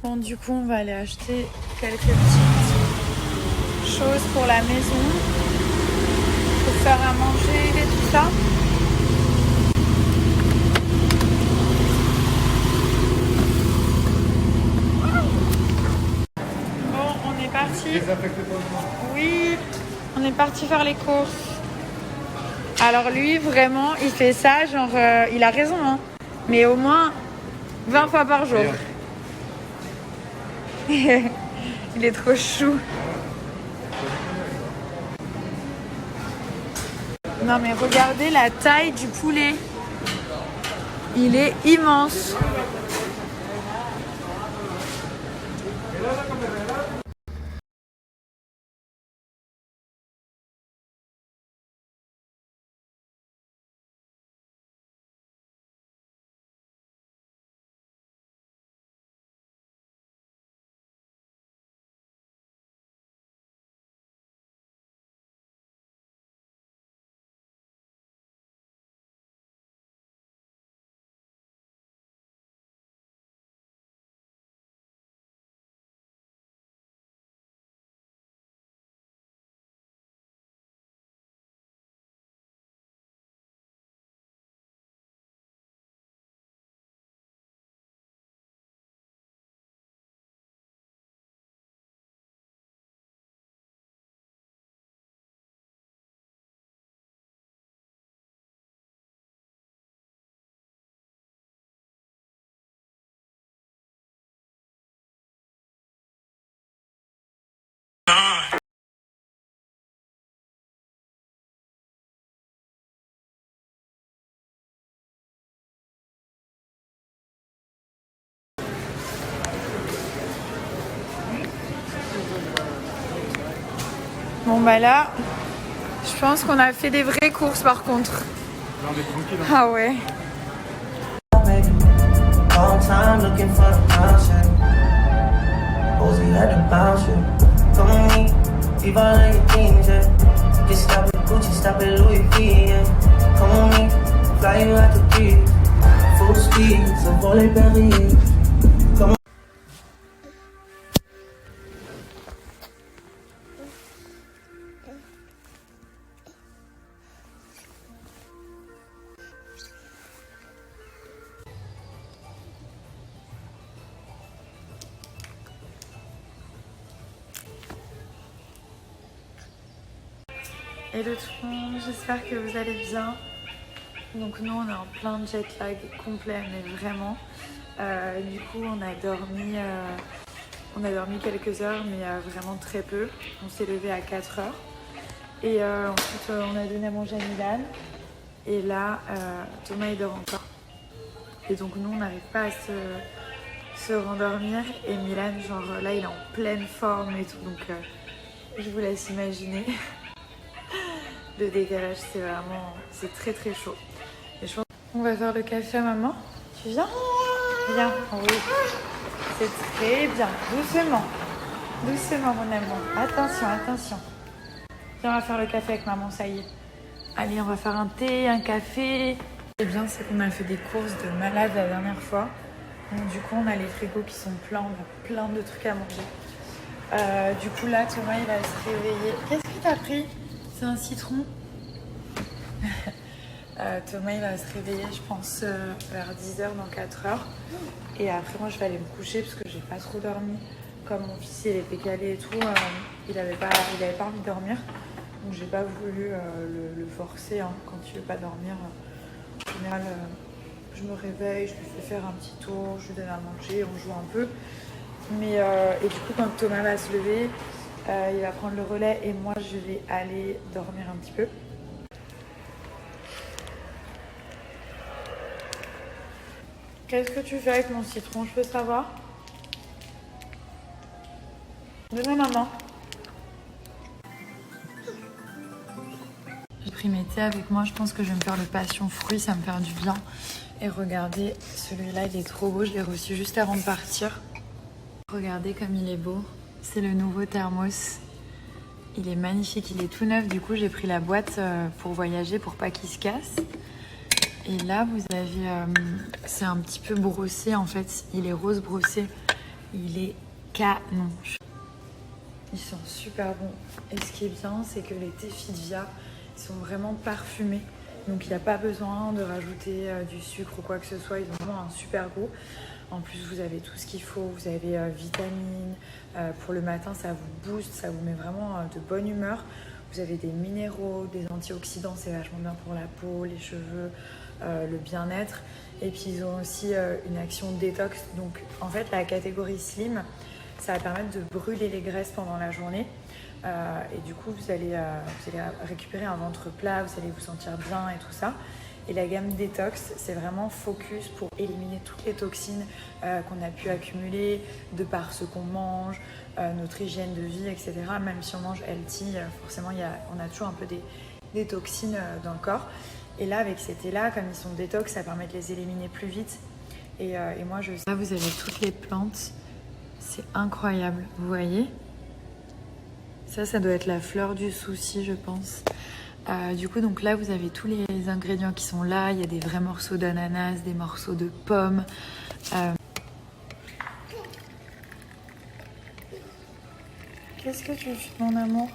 Bon, du coup, on va aller acheter quelques petites choses pour la maison, pour faire à manger et tout ça. Bon, on est parti. Oui, on est parti faire les courses. Alors lui, vraiment, il fait ça, genre, il a raison, hein, mais au moins 20 fois par jour. Il est trop chou. Non mais regardez la taille du poulet. Il est immense. Bon bah là, je pense qu'on a fait des vraies courses par contre. Là, on est tranquille. Hein. Ah ouais. Long time looking for the bouncer. Ozzy had to bounce you. Come on me, leave all of your things, yeah. You can stop at Gucci, stop at Louis V, yeah. Come on me, fly you out the breeze. Full speed, so volley berry. Come on. Hello tout le monde, j'espère que vous allez bien. Donc nous on est en plein jet lag complet mais vraiment. Du coup on a dormi quelques heures mais vraiment très peu. On s'est levé à 4 heures. Et ensuite on a donné à manger à Milan. Et là Thomas il dort encore. Et donc nous on n'arrive pas à se rendormir. Et Milan genre là il est en pleine forme et tout. Donc je vous laisse imaginer. Le décalage, c'est très très chaud. Et je pense qu'on va faire le café à maman. Tu viens? Viens. Oui. C'est très bien. Doucement. Doucement, mon amour. Attention, attention. Viens, on va faire le café avec maman, ça y est. Allez, on va faire un thé, un café. Ce qui est bien, c'est qu'on a fait des courses de malade la dernière fois. Donc du coup, on a les frigos qui sont pleins. On a plein de trucs à manger. Du coup, là, Thomas, il va se réveiller. Qu'est-ce que t'as pris? C'est un citron. Thomas il va se réveiller je pense vers 10h dans 4h. Et après moi je vais aller me coucher parce que j'ai pas trop dormi. Comme mon fils il était calé et tout, il avait pas envie de dormir. Donc j'ai pas voulu le forcer hein. Quand il veut pas dormir, en général je me réveille, je lui fais faire un petit tour, je lui donne à manger, on joue un peu. Mais et du coup quand Thomas va se lever, il va prendre le relais et moi je vais aller dormir un petit peu. Qu'est-ce que tu fais avec mon citron, je peux savoir? Donne à maman. J'ai pris mes thés avec moi, je pense que je vais me faire le passion fruit, ça me fait du bien. Et regardez, celui-là il est trop beau, je l'ai reçu juste avant de partir. Regardez comme il est beau, c'est le nouveau thermos. Il est magnifique, il est tout neuf, du coup j'ai pris la boîte pour voyager pour pas qu'il se casse. Et là vous avez, c'est un petit peu brossé en fait, il est rose brossé. Il est canon. Ils sont super bons. Et ce qui est bien, c'est que les thés Fitvia, ils sont vraiment parfumés. Donc il n'y a pas besoin de rajouter du sucre ou quoi que ce soit. Ils ont vraiment un super goût. En plus, vous avez tout ce qu'il faut. Vous avez vitamines. Pour le matin, ça vous booste, ça vous met vraiment de bonne humeur. Vous avez des minéraux, des antioxydants, c'est vachement bien pour la peau, les cheveux, le bien-être. Et puis ils ont aussi une action détox. Donc en fait, la catégorie slim, ça va permettre de brûler les graisses pendant la journée. Et du coup, vous allez récupérer un ventre plat, vous allez vous sentir bien et tout ça. Et la gamme détox, c'est vraiment focus pour éliminer toutes les toxines qu'on a pu accumuler de par ce qu'on mange, notre hygiène de vie, etc. Même si on mange healthy, forcément, on a toujours un peu des toxines dans le corps. Et là, avec ces thés-là, comme ils sont détox, ça permet de les éliminer plus vite. Et moi, je sais. Là, vous avez toutes les plantes. C'est incroyable, vous voyez? Ça doit être la fleur du souci, je pense. Du coup, donc là, vous avez tous les ingrédients qui sont là. Il y a des vrais morceaux d'ananas, des morceaux de pommes. Qu'est-ce que tu fais, mon amour?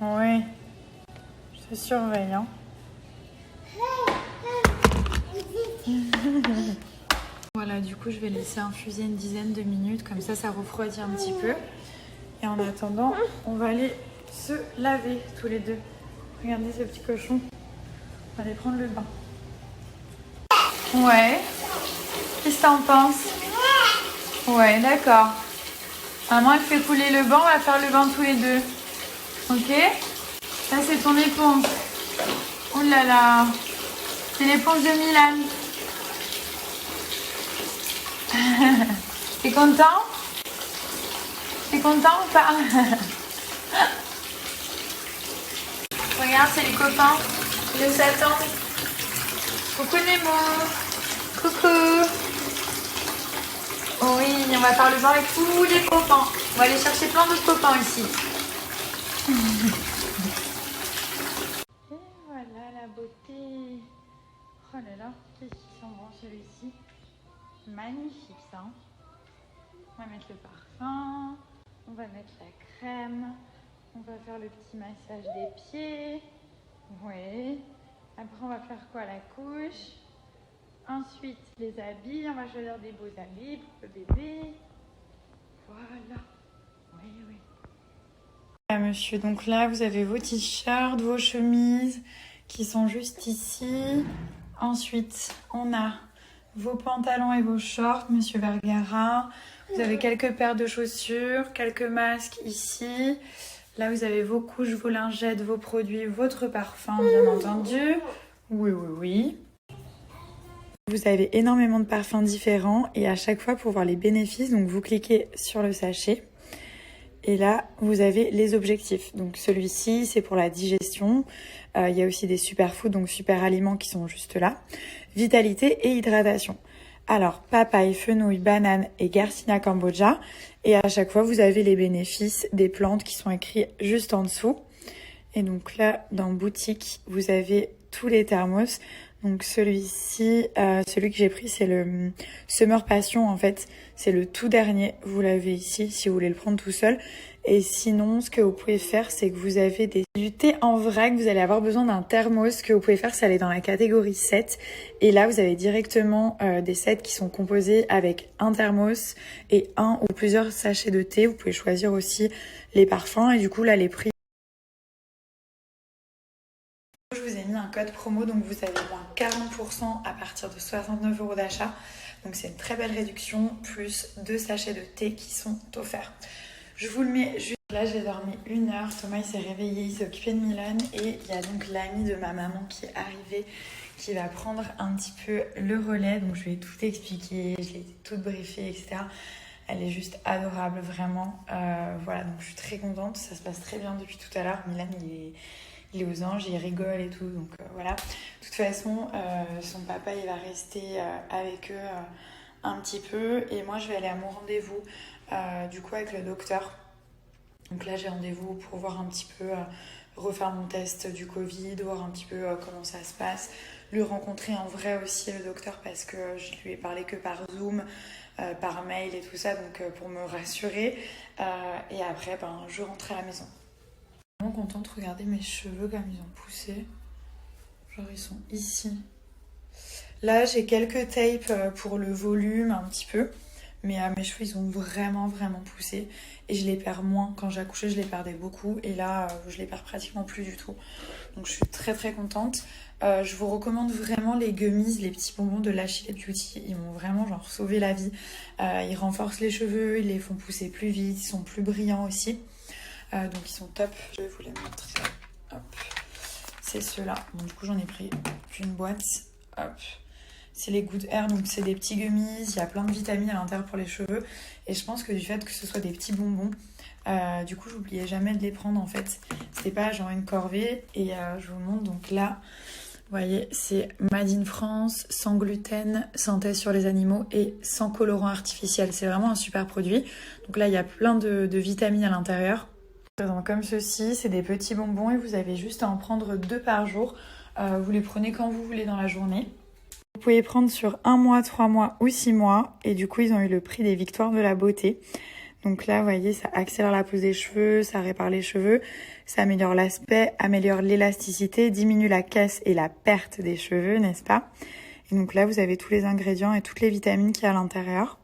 Oui. Je te surveille, hein. Voilà, du coup, je vais laisser infuser une dizaine de minutes. Comme ça refroidit un petit peu. Et en attendant, on va aller se laver tous les deux. Regardez ce petit cochon. On va aller prendre le bain. Ouais. Qu'est-ce que t'en penses? Ouais, d'accord. Maman, elle fait couler le bain. On va faire le bain tous les deux. Ok? Ça, c'est ton éponge. Oh là là. C'est l'éponge de Milan. T'es content? T'es content ou pas? Regarde, c'est les copains. Ils nous attendent. Coucou Nemo. Coucou. Oh oui, on va faire le bain avec tous les copains. On va aller chercher plein d'autres copains ici. Et voilà la beauté. Oh là là, qu'est-ce qu'ils sont bons celui-ci. Magnifique ça. On va mettre le parfum. On va mettre la crème. On va faire le petit massage des pieds. Ouais. Après, on va faire quoi? La couche. Ensuite, les habits. On va choisir des beaux habits pour le bébé. Voilà. Oui, oui. Ah, monsieur, donc là, vous avez vos t-shirts, vos chemises qui sont juste ici. Ensuite, on a vos pantalons et vos shorts, monsieur Vergara. Vous avez quelques paires de chaussures, quelques masques ici. Là, vous avez vos couches, vos lingettes, vos produits, votre parfum, bien entendu. Oui, oui, oui. Vous avez énormément de parfums différents et à chaque fois, pour voir les bénéfices, donc vous cliquez sur le sachet. Et là, vous avez les objectifs. Donc celui-ci, c'est pour la digestion. Il y a aussi des superfoods, donc super aliments qui sont juste là. Vitalité et hydratation. Alors, papaye, fenouil, banane et Garcinia Cambogia. Et à chaque fois, vous avez les bénéfices des plantes qui sont écrits juste en dessous. Et donc là, dans boutique, vous avez tous les thermos. Donc celui-ci, celui que j'ai pris, c'est le Summer Passion en fait. C'est le tout dernier. Vous l'avez ici si vous voulez le prendre tout seul. Et sinon, ce que vous pouvez faire, c'est que vous avez du thé en vrac. Vous allez avoir besoin d'un thermos. Ce que vous pouvez faire, c'est aller dans la catégorie 7. Et là, vous avez directement des sets qui sont composés avec un thermos et un ou plusieurs sachets de thé. Vous pouvez choisir aussi les parfums. Et du coup, là, les prix. Je vous ai mis un code promo, donc vous avez moins 40% à partir de 69 € d'achat. Donc c'est une très belle réduction, plus 2 sachets de thé qui sont offerts. Je vous le mets juste là, j'ai dormi 1 heure. Thomas il s'est réveillé, il s'est occupé de Milan. Et il y a donc l'amie de ma maman qui est arrivée, qui va prendre un petit peu le relais. Donc je lui ai tout expliqué, je l'ai toute briefée, etc. Elle est juste adorable, vraiment. Voilà, donc je suis très contente, ça se passe très bien depuis tout à l'heure. Milan il est aux anges, il rigole et tout, donc voilà. De toute façon, son papa, il va rester avec eux un petit peu. Et moi, je vais aller à mon rendez-vous, du coup, avec le docteur. Donc là, j'ai rendez-vous pour voir un petit peu refaire mon test du Covid, voir un petit peu comment ça se passe, le rencontrer en vrai aussi le docteur parce que je lui ai parlé que par Zoom, par mail et tout ça, donc pour me rassurer. Et après, je rentrais à la maison. Je suis vraiment contente, regardez mes cheveux comme ils ont poussé. Genre ils sont ici. Là j'ai quelques tapes pour le volume un petit peu. Mais mes cheveux ils ont vraiment poussé. Et je les perds moins. Quand j'accouchais je les perdais beaucoup. Et là je les perds pratiquement plus du tout. Donc je suis très contente. Je vous recommande vraiment les gummies, les petits bonbons de Lashile Beauty. Ils m'ont vraiment genre sauvé la vie. Ils renforcent les cheveux, ils les font pousser plus vite, ils sont plus brillants aussi. Donc ils sont top. Je vais vous les montrer. Hop. C'est ceux-là. Bon, du coup j'en ai pris qu'une boîte. Hop. C'est les Good Hair, donc c'est des petits gummies. Il y a plein de vitamines à l'intérieur pour les cheveux. Et je pense que du fait que ce soit des petits bonbons, du coup j'oubliais jamais de les prendre en fait. C'était pas genre une corvée. Et je vous montre donc là. Vous voyez, c'est Made in France, sans gluten, sans test sur les animaux et sans colorant artificiel. C'est vraiment un super produit. Donc là, il y a plein de vitamines à l'intérieur. Comme ceci, c'est des petits bonbons et vous avez juste à en prendre 2 par jour. Vous les prenez quand vous voulez dans la journée. Vous pouvez prendre sur 1 mois, 3 mois ou 6 mois. Et du coup, ils ont eu le prix des Victoires de la beauté. Donc là, vous voyez, ça accélère la pousse des cheveux, ça répare les cheveux, ça améliore l'aspect, améliore l'élasticité, diminue la casse et la perte des cheveux, n'est-ce pas? Et donc là, vous avez tous les ingrédients et toutes les vitamines qu'il y a à l'intérieur.